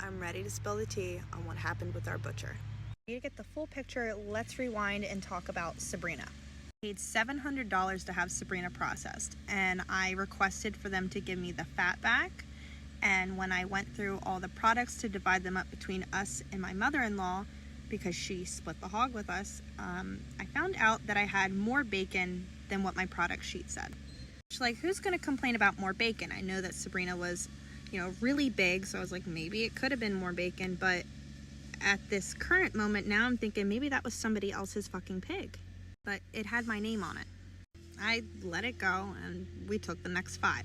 I'm ready to spill the tea on what happened with our butcher. To get the full picture, let's rewind and talk about Sabrina. I paid $700 to have Sabrina processed, and I requested for them to give me the fat back. And when I went through all the products to divide them up between us and my mother-in-law, because she split the hog with us, I found out that I had more bacon than what my product sheet said. Like, who's going to complain about more bacon? I know that Sabrina was, really big, so I was like, maybe it could have been more bacon, but at this current moment now, I'm thinking maybe that was somebody else's fucking pig. But it had my name on it. I let it go, and we took the next 5.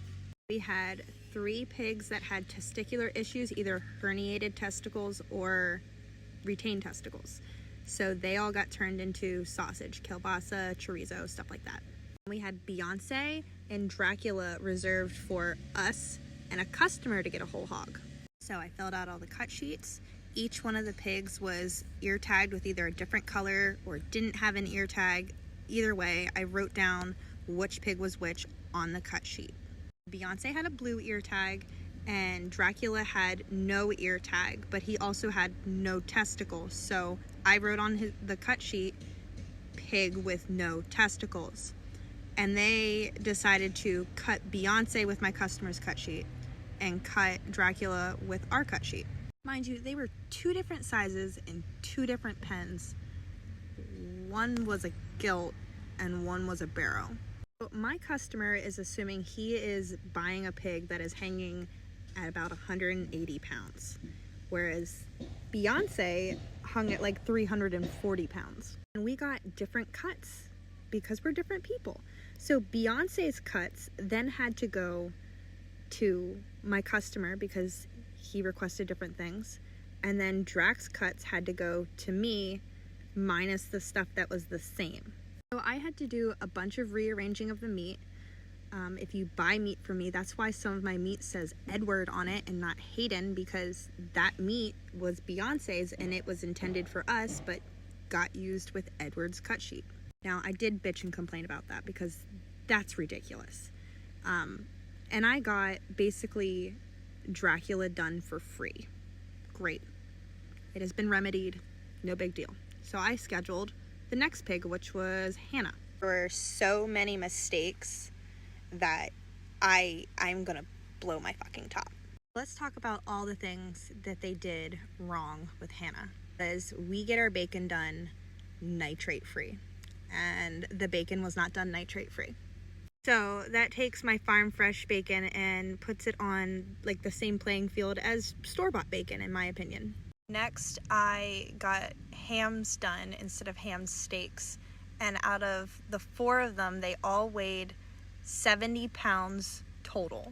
We had 3 pigs that had testicular issues, either herniated testicles or retained testicles. So they all got turned into sausage, kielbasa, chorizo, stuff like that. We had Beyonce and Dracula reserved for us and a customer to get a whole hog. So I filled out all the cut sheets. Each one of the pigs was ear tagged with either a different color or didn't have an ear tag. Either way, I wrote down which pig was which on the cut sheet. Beyonce had a blue ear tag and Dracula had no ear tag, but he also had no testicles. So I wrote on the cut sheet, pig with no testicles. And they decided to cut Beyonce with my customer's cut sheet and cut Dracula with our cut sheet. Mind you, they were 2 different sizes in 2 different pens. One was a gilt and one was a barrow. So my customer is assuming he is buying a pig that is hanging at about 180 pounds, whereas Beyonce hung at like 340 pounds. And we got different cuts because we're different people. So Beyonce's cuts then had to go to my customer because he requested different things. And then Drac's cuts had to go to me minus the stuff that was the same. So I had to do a bunch of rearranging of the meat. If you buy meat from me, that's why some of my meat says Edward on it and not Hayden, because that meat was Beyonce's and it was intended for us, but got used with Edward's cut sheet. Now, I did bitch and complain about that because that's ridiculous. And I got basically Dracula done for free. Great. It has been remedied. No big deal. So I scheduled the next pig, which was Hannah. There were so many mistakes that I'm gonna blow my fucking top. Let's talk about all the things that they did wrong with Hannah. Because we get our bacon done nitrate free, and the bacon was not done nitrate free. So that takes my farm fresh bacon and puts it on like the same playing field as store-bought bacon, in my opinion. Next, I got hams done instead of ham steaks, and out of the 4 of them, they all weighed 70 pounds total.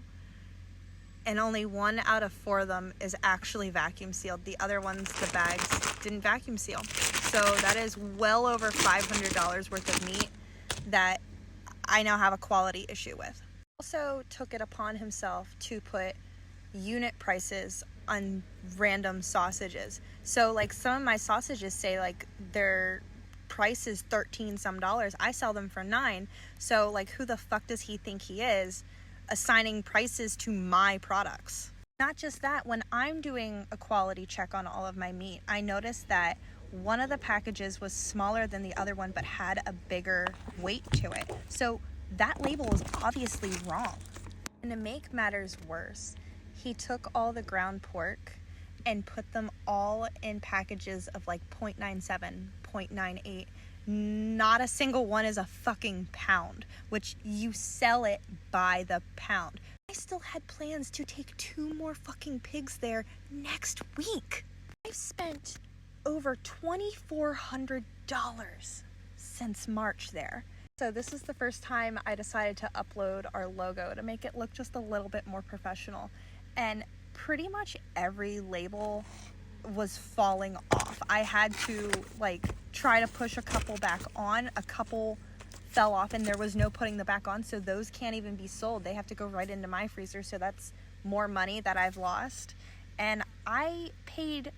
And only 1 out of 4 of them is actually vacuum sealed. The other ones, the bags, didn't vacuum seal. So that is well over $500 worth of meat that I now have a quality issue with. Also took it upon himself to put unit prices on random sausages. So like some of my sausages say like their price is $13 some. I sell them for $9. So like who the fuck does he think he is assigning prices to my products? Not just that, when I'm doing a quality check on all of my meat, I noticed that one of the packages was smaller than the other one but had a bigger weight to it. So that label is obviously wrong. And to make matters worse, he took all the ground pork and put them all in packages of like 0.97, 0.98. Not a single one is a fucking pound, which you sell it by the pound. I still had plans to take 2 more fucking pigs there next week. I've spent over $2,400 since March there. So this is the first time I decided to upload our logo to make it look just a little bit more professional. And pretty much every label was falling off. I had to like try to push a couple back on, a couple fell off and there was no putting them back on, so those can't even be sold. They have to go right into my freezer, so that's more money that I've lost. And I paid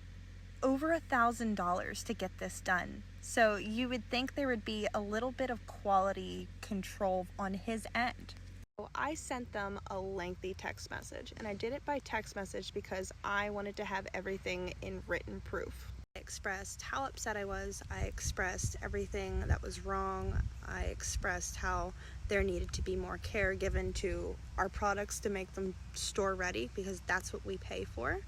over $1,000 to get this done. So you would think there would be a little bit of quality control on his end. So I sent them a lengthy text message, and I did it by text message because I wanted to have everything in written proof. I expressed how upset I was. I expressed everything that was wrong. I expressed how there needed to be more care given to our products to make them store ready, because that's what we pay for.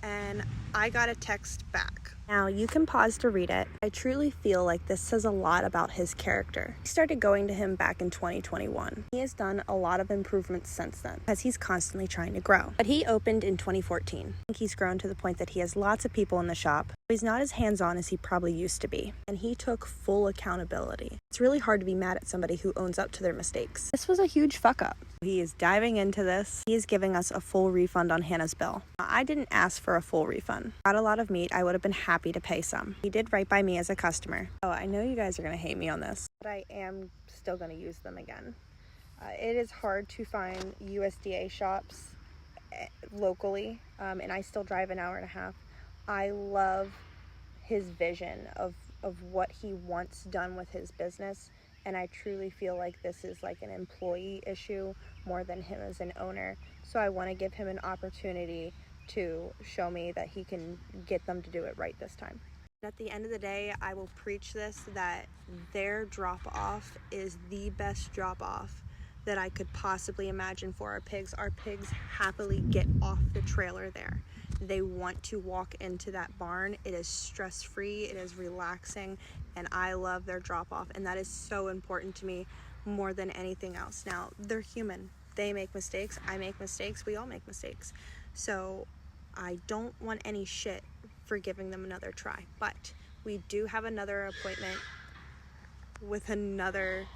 And I got a text back. Now you can pause to read it. I truly feel like this says a lot about his character. I started going to him back in 2021. He has done a lot of improvements since then because he's constantly trying to grow. But he opened in 2014. I think he's grown to the point that he has lots of people in the shop. He's not as hands-on as he probably used to be, and he took full accountability. It's really hard to be mad at somebody who owns up to their mistakes. This was a huge fuck up. He is diving into this. He is giving us a full refund on Hannah's bill. I didn't ask for a full refund. Got a lot of meat. I would have been happy to pay some. He did right by me as a customer. Oh, I know you guys are going to hate me on this, but I am still going to use them again. It is hard to find USDA shops locally, and I still drive an hour and a half. I love his vision of what he wants done with his business, and I truly feel like this is like an employee issue more than him as an owner. So I want to give him an opportunity to show me that he can get them to do it right this time. At the end of the day, I will preach this, that their drop-off is the best drop-off that I could possibly imagine for our pigs. Our pigs happily get off the trailer there. They want to walk into that barn. It is stress-free, it is relaxing, and I love their drop-off, and that is so important to me more than anything else. Now, they're human. They make mistakes. I make mistakes. We all make mistakes. So I don't want any shit for giving them another try. But we do have another appointment with another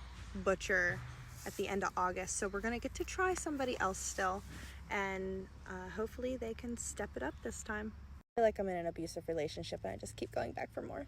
butcher at the end of August. So we're going to get to try somebody else still. And hopefully they can step it up this time. I feel like I'm in an abusive relationship and I just keep going back for more.